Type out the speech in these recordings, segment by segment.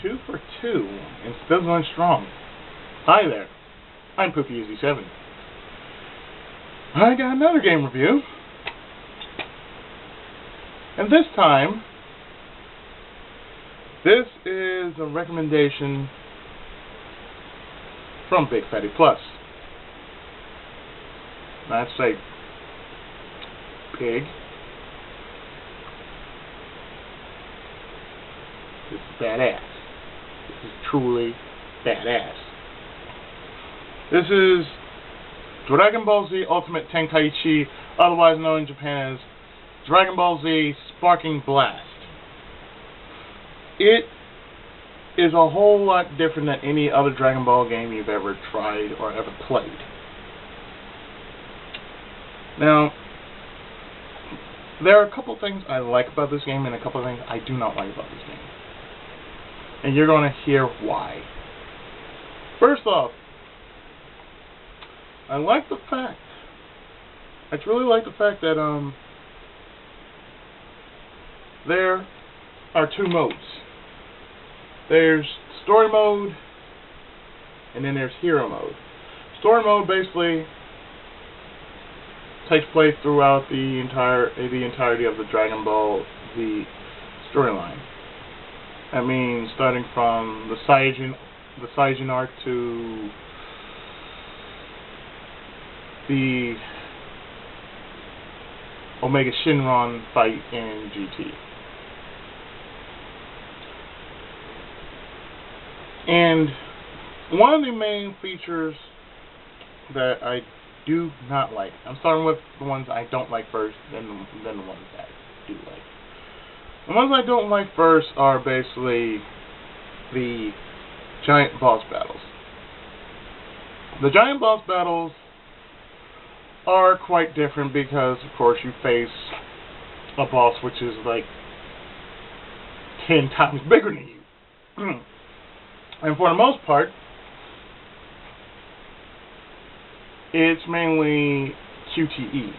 2 for 2 and still going strong. Hi there, I'm Poopy Izzy 7. I got another game review, and this time, this is a recommendation from BygPhattyPlus. That's like pig. This is badass. This is truly badass. This is Dragonball Z Ultimate Tenkaichi, otherwise known in Japan as Dragonball Z Sparking Blast. It is a whole lot different than any other Dragon Ball game you've ever tried or ever played. Now, there are a couple things I like about this game and a couple things I do not like about this game. And you're going to hear why. First off, I really like the fact that there are two modes. There's story mode, and then there's hero mode. Story mode basically takes place throughout the entirety of the Dragon Ball Z storyline. I mean, starting from the Saiyajin arc to the Omega Shenron fight in GT. And one of the main features that I do not like, I'm starting with the ones I don't like first, then the ones that I do like. The ones I don't like first are basically the giant boss battles. The giant boss battles are quite different because, of course, you face a boss which is like 10 times bigger than you. And for the most part, it's mainly QTE.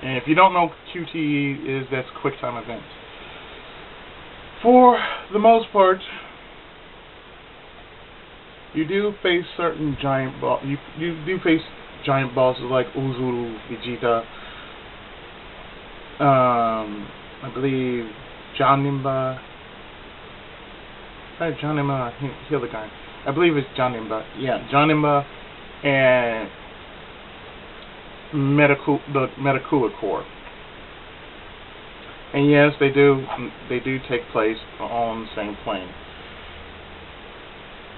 And if you don't know what QTE is, that's quick time events. For the most part, you do face certain giant you do face giant bosses like Uzuru, Vegeta, I believe Janemba. Janemba, heal the guy. I believe it's Janemba. Yeah, Janemba and the Metacooler Core. And yes, they do take place on the same plane.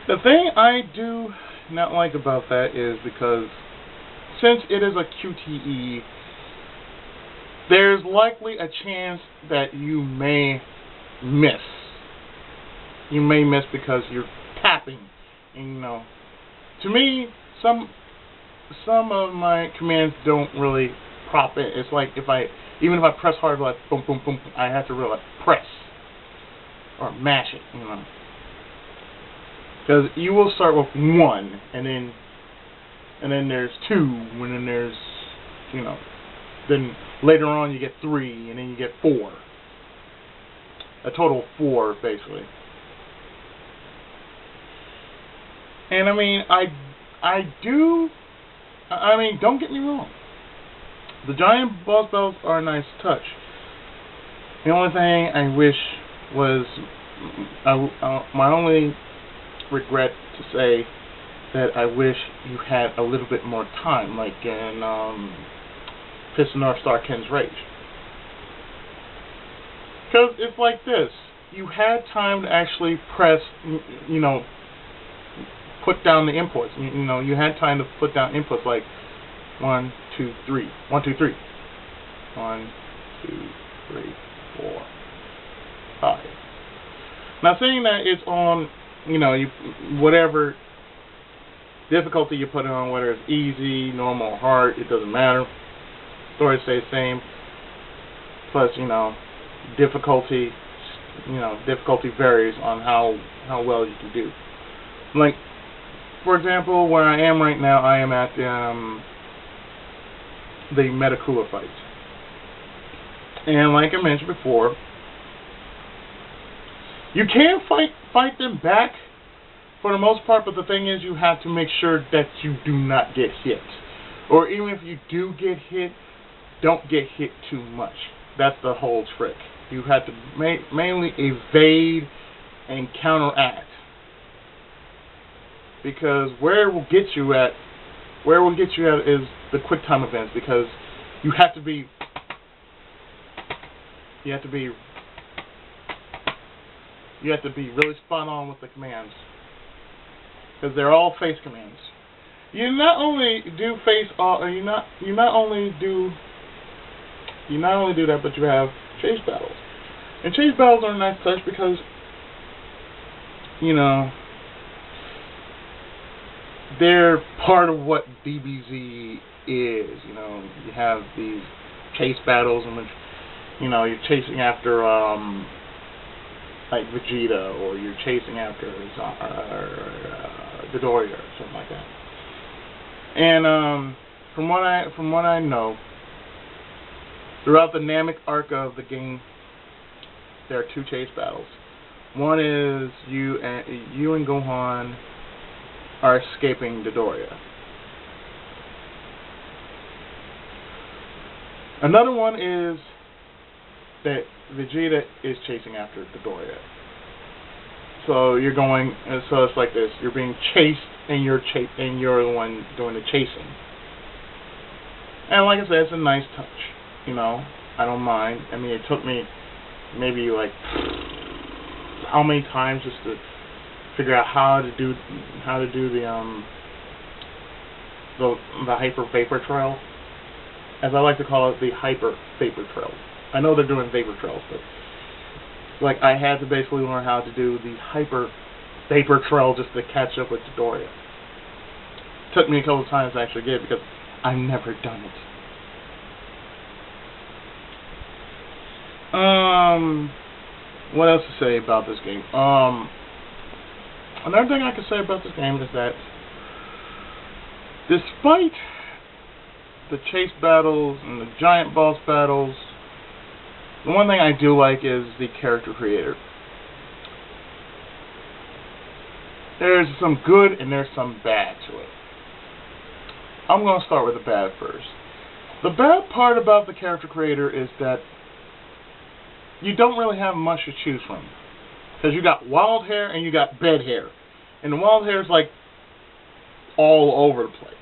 The thing I do not like about that is because since it is a QTE, there's likely a chance that you may miss. You may miss because you're tapping. And, you know, to me, some of my commands don't really prop it. It's like even if I press hard, like boom, boom, boom, I have to really press or mash it, you know. Because you will start with 1, and then there's 2, and then there's, you know, then later on you get 3, and then you get 4. A total of 4, basically. And I mean, don't get me wrong. The giant boss battles are a nice touch. The only thing I wish was, my only regret to say that I wish you had a little bit more time, like in Piston North Star Ken's Rage. Because it's like this. You had time to actually press, you know, put down the inputs. You know, you had time to put down inputs like 1, 2, 3, 1, 2, 3, 1, 2, 3, 4, 5. Now, saying that it's on, you know, whatever difficulty you put it on, whether it's easy, normal, hard, it doesn't matter. Story stays the same. Plus, you know, difficulty varies on how well you can do. Like, for example, where I am right now, I am at the Metacooler fight. And like I mentioned before, You can fight them back for the most part, but the thing is, you have to make sure that you do not get hit. Or even if you do get hit, don't get hit too much. That's the whole trick. You have to mainly evade and counteract. Because where it will get you at is the quick time events, because you have to be really spot on with the commands, because they're all face commands. You not only do that, but you have chase battles. And chase battles are a nice touch because, you know, they're part of what DBZ is. You know, you have these chase battles in which, you know, you're chasing after like Vegeta, or you're chasing after Dodoria or something like that. And from what I know, throughout the Namek arc of the game, there are two chase battles. One is you and Gohan are escaping Dodoria. Another one is that Vegeta is chasing after Dodoria. So you're going, and so it's like this: you're being chased, and you're the one doing the chasing. And like I said, it's a nice touch. You know, I don't mind. I mean, it took me maybe like how many times just to figure out how to do the hyper vapor trail, as I like to call it, the hyper vapor trail. I know they're doing vapor trails, but like I had to basically learn how to do the hyper vapor trail just to catch up with Dodoria. Took me a couple of times to actually get it because I've never done it. What else to say about this game? Another thing I can say about this game is that despite the chase battles and the giant boss battles, the one thing I do like is the character creator. There's some good and there's some bad to it. I'm going to start with the bad first. The bad part about the character creator is that you don't really have much to choose from. Because you got wild hair and you got bed hair. And the wild hair is like all over the place.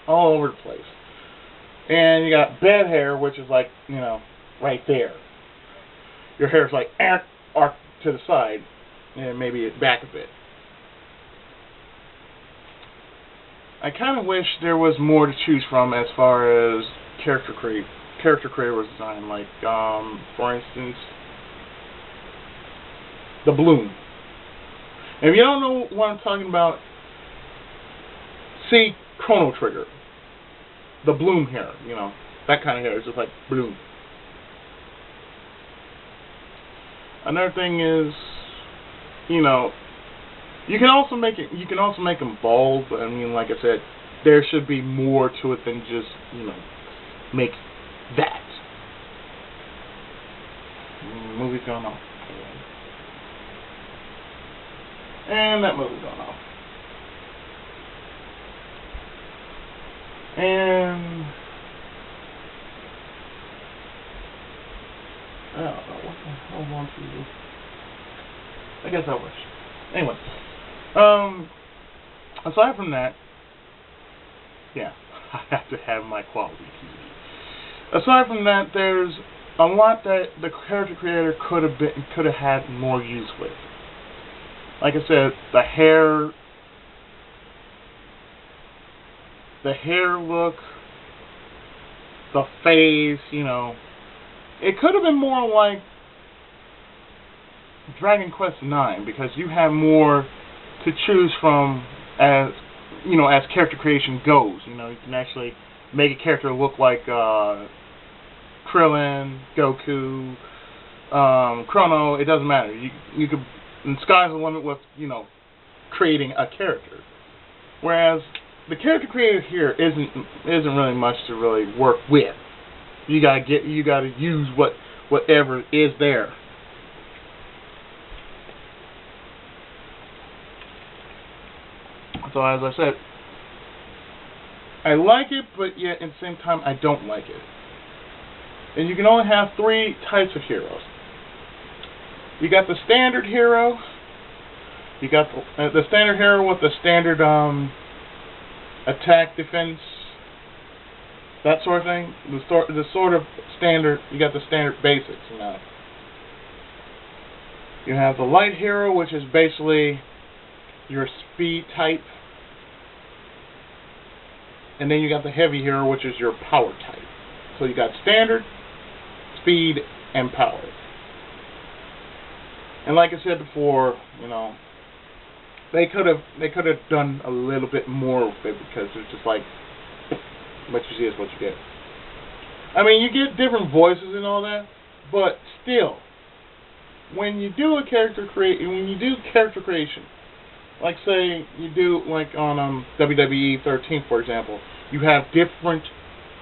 All over the place. And you got bed hair, which is like, you know, right there. Your hair is like arc to the side, and maybe back a bit. I kind of wish there was more to choose from as far as character creator was designed. Like, for instance, the bloom. If you don't know what I'm talking about, see Chrono Trigger. The bloom hair, you know, that kind of hair. It's just like bloom. Another thing is, you know, you can also make them bald, but I mean, like I said, there should be more to it than just, you know, make that. Movie's going off. And that movie's going off. And I don't know what the hell wants to do. I guess I wish. Anyway, aside from that, yeah, I have to have my quality TV. Aside from that, there's a lot that the character creator could have had more use with. Like I said, the hair look, the face, you know, it could have been more like Dragon Quest IX, because you have more to choose from as, you know, as character creation goes. You know, you can actually make a character look like Krillin, Goku, Chrono. It doesn't matter. You could, and sky's the limit with, you know, creating a character. Whereas the character creator here isn't really much to really work with. You gotta use whatever is there. So as I said, I like it, but yet at the same time I don't like it. And you can only have 3 types of heroes. You got the standard hero. You got the standard hero with the standard attack, defense, that sort of thing. The sort of standard. You got the standard basics. You know. You have the light hero, which is basically your speed type. And then you got the heavy hero, which is your power type. So you got standard, speed, and power. And like I said before, you know, they could have done a little bit more with it, because it's just like what you see is what you get. I mean, you get different voices and all that, but still, when you do character creation, like say you do like on WWE 13, for example, you have different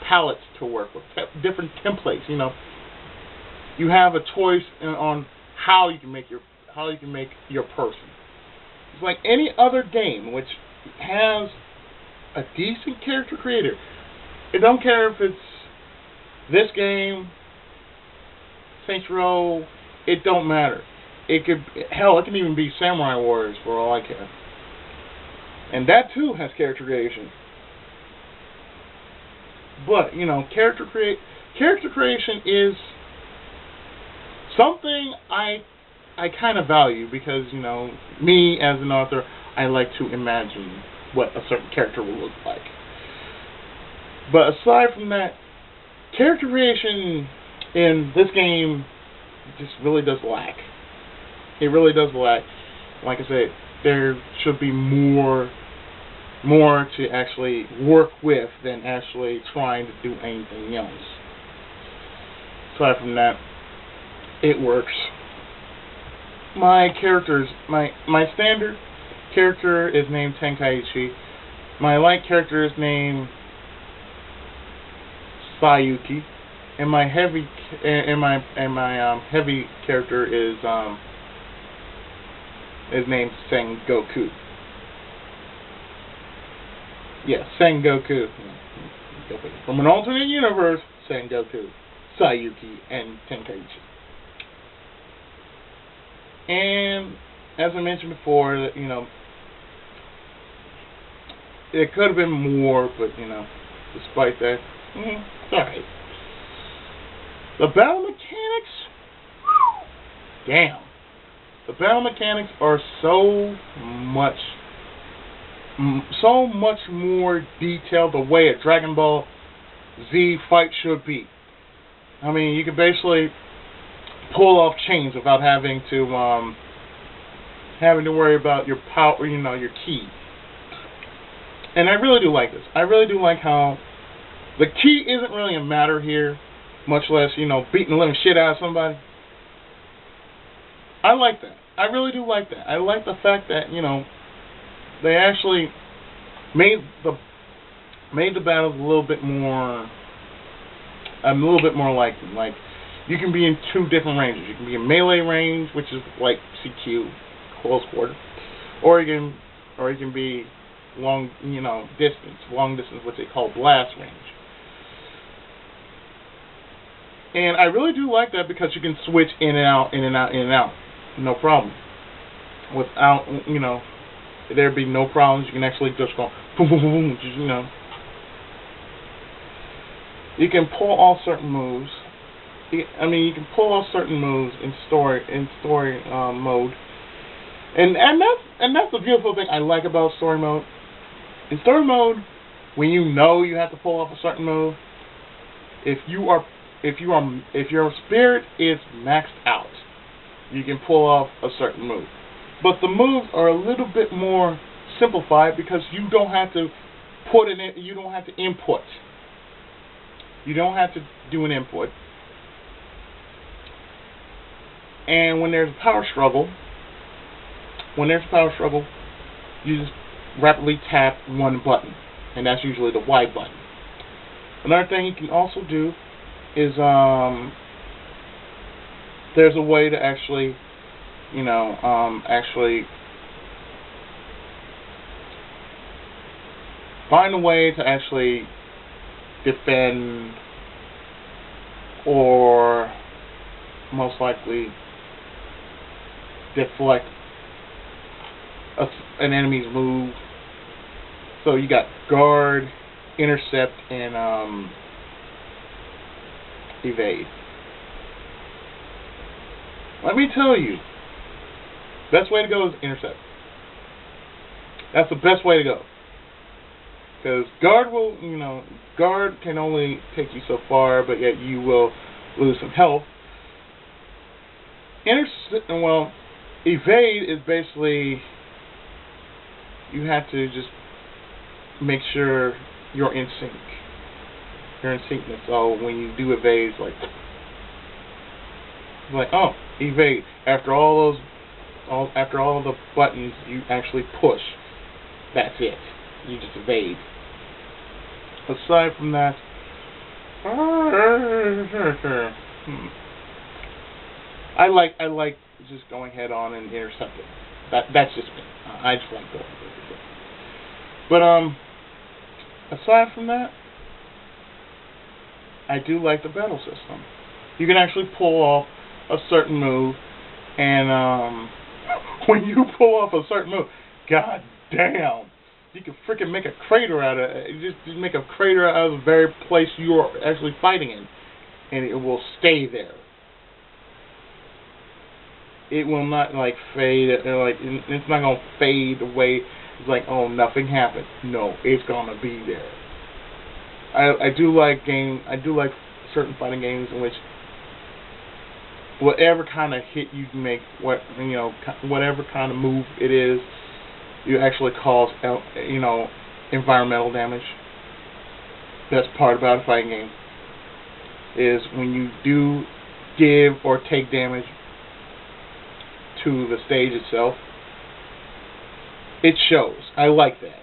palettes to work with, different templates. You know, you have a choice on how you can make your person. It's like any other game which has a decent character creator. I don't care if it's this game, Saints Row. It don't matter. It could, hell, it can even be Samurai Warriors for all I care. And that too has character creation. But, you know, character creation is something I kind of value, because, you know, me as an author, I like to imagine what a certain character will look like. But aside from that, character creation in this game just really does lack. It really does lack. Like I said, there should be more to actually work with than actually trying to do anything else. Aside from that, it works. My standard character is named Tenkaichi. My light character is named Sayuki, and my heavy heavy character is named Sengoku. Yeah, Sengoku. From an alternate universe, Sengoku, Sayuki, and Tenkaichi. And as I mentioned before, that, you know, it could have been more, but, you know, despite that, it's alright. The battle mechanics, damn. The battle mechanics are so much more detailed the way a Dragon Ball Z fight should be. I mean, you can basically pull off chains without having to worry about your power, you know, your ki. And I really do like this. I really do like how the ki isn't really a matter here, much less, you know, beating the living shit out of somebody. I like that. I really do like that. I like the fact that, you know, they actually made the battles a little bit more like you can be in 2 different ranges. You can be in melee range, which is like CQ, close quarter, or you can be long distance, what they call blast range. And I really do like that, because you can switch in and out, no problem. Without, you know, there'd be no problems. You can actually just go boom, boom, boom, boom, just, you know. You can pull off certain moves. You can pull off certain moves in story mode, and that's the beautiful thing I like about story mode. In story mode, when you know you have to pull off a certain move, if your spirit is maxed out, you can pull off a certain move. But the moves are a little bit more simplified, because you don't have to you don't have to input. You don't have to do an input. And when there's a power struggle, you just rapidly tap one button, and that's usually the Y button. Another thing you can also do is there's a way to actually, you know, find a way to actually defend, or most likely deflect an enemy's move. So you got guard, intercept, and evade. Let me tell you, best way to go is intercept. That's the best way to go. Because guard will, guard can only take you so far, but yet you will lose some health. Evade is basically, you have to just make sure you're in sync. You're in sync. So when you do evade, it's like, oh, evade. After all the buttons you actually push, that's it. You just evade. Aside from that, I like just going head on and intercepting. That's just me. I just like going. But aside from that, I do like the battle system. You can actually pull off a certain move, and when you pull off a certain move, god damn, you can freaking make a crater out of it. Just make a crater out of the very place you are actually fighting in, and it will stay there. It will not fade. It's not gonna fade away. It's like, oh, nothing happened. No, it's gonna be there. I do like certain fighting games in which whatever kind of hit you make, whatever kind of move it is, you actually cause environmental damage. Best part about a fighting game is when you do give or take damage to the stage itself, it shows. I like that.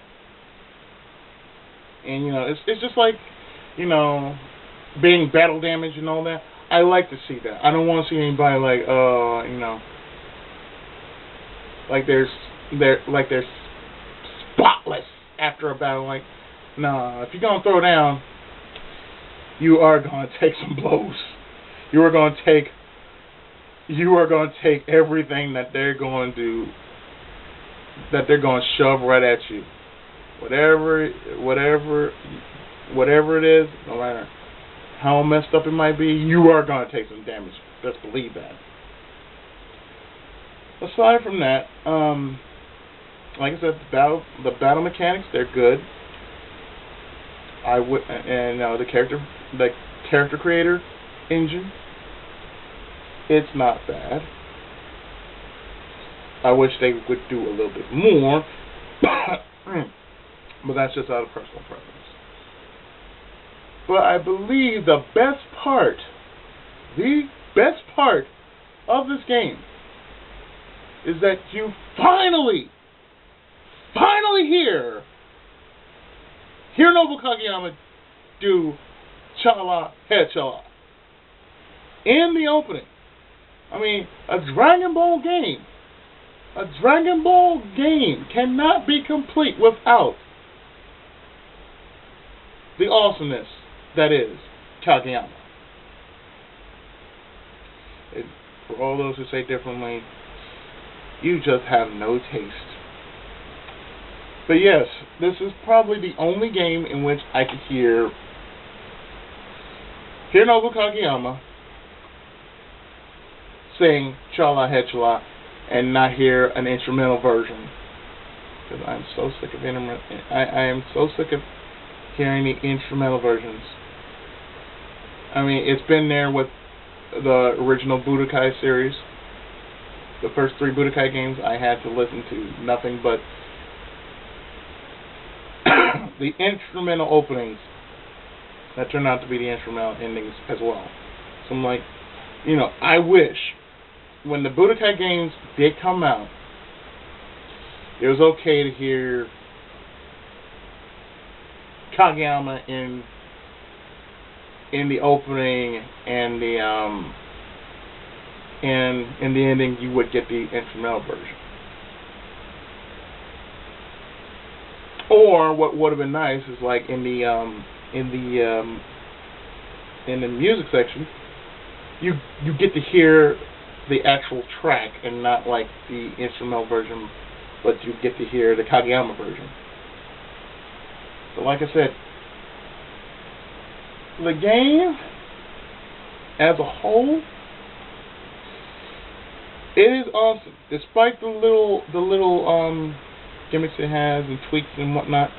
And it's just like, being battle damage and all that. I like to see that. I don't want to see anybody they're spotless after a battle. Nah, if you're gonna throw down, you are gonna take some blows. You are gonna take everything that they're going to shove right at you. Whatever it is, no matter how messed up it might be, you are going to take some damage. Just believe that. Aside from that, like I said, the battle mechanics, they're good. The character creator engine, it's not bad. I wish they would do a little bit more, but that's just out of personal preference. But I believe the best part of this game is that you finally hear Hironobu Kageyama do Chala Head Chala in the opening. I mean, a Dragon Ball game cannot be complete without the awesomeness that is Kageyama. And for all those who say differently, you just have no taste. But yes, this is probably the only game in which I could hear Hironobu Kageyama sing Chala Head Chala and not hear an instrumental version. Because I'm so sick of I am so sick of hearing the instrumental versions. I mean, it's been there with the original Budokai series. The first 3 Budokai games, I had to listen to nothing but the instrumental openings that turned out to be the instrumental endings as well. So I'm like, I wish when the Budokai games did come out, it was okay to hear Kageyama in the opening and the in the ending. You would get the instrumental version, Or what would have been nice is like in the music section, you get to hear the actual track and not like the instrumental version, but you get to hear the Kageyama version. So like I said, the game as a whole, it is awesome. Despite the little gimmicks it has and tweaks and whatnot,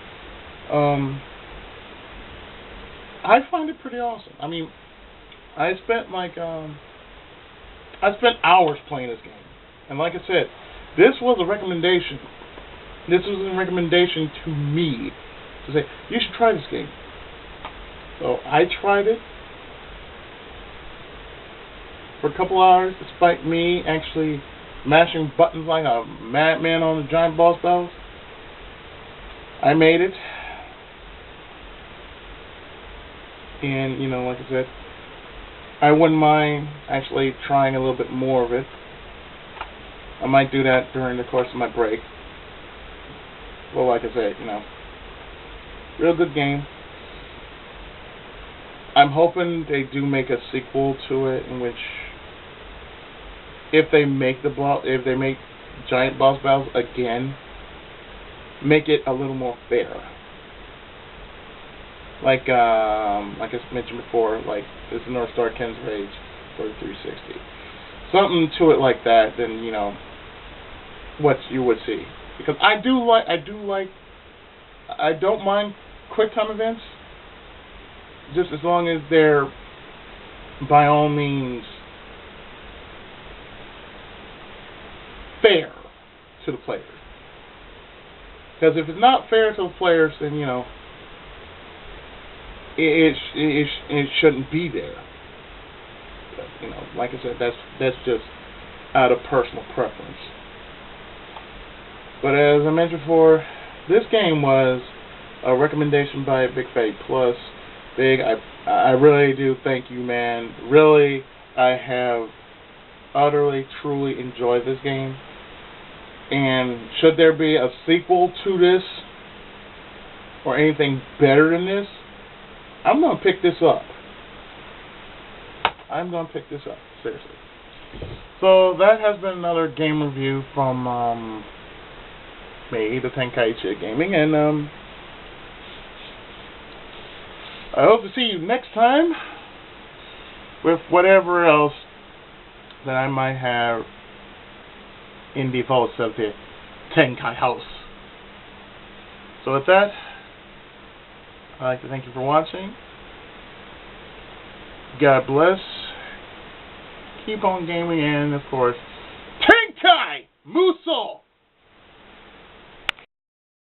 I find it pretty awesome. I mean, I spent hours playing this game, and like I said, this was a recommendation. This was a recommendation to me to say you should try this game. So I tried it for a couple hours, despite me actually mashing buttons like a madman on the giant boss battles. I made it. And, you know, like I said, I wouldn't mind actually trying a little bit more of it. I might do that during the course of my break. Well, like I said, you know, real good game. I'm hoping they do make a sequel to it, in which, if they make giant boss battles again, make it a little more fair. Like I mentioned before, like this is North Star Ken's Rage for the 360. Something to it like that, then you know what you would see. Because I don't mind quick time events, just as long as they're by all means fair to the players. Because if it's not fair to the players, then you know it shouldn't be there. But, you know, like I said, that's just out of personal preference. But as I mentioned before, this game was a recommendation by BygPhattyPlus. Big, I really do thank you, man. Really, I have utterly, truly enjoyed this game. And should there be a sequel to this, or anything better than this, I'm going to pick this up. I'm going to pick this up, seriously. So that has been another game review from me, the Tenkaichi Gaming, and I hope to see you next time with whatever else that I might have in the vaults of the Tenkai house. So with that, I'd like to thank you for watching. God bless. Keep on gaming, and of course, Tenkai Muso!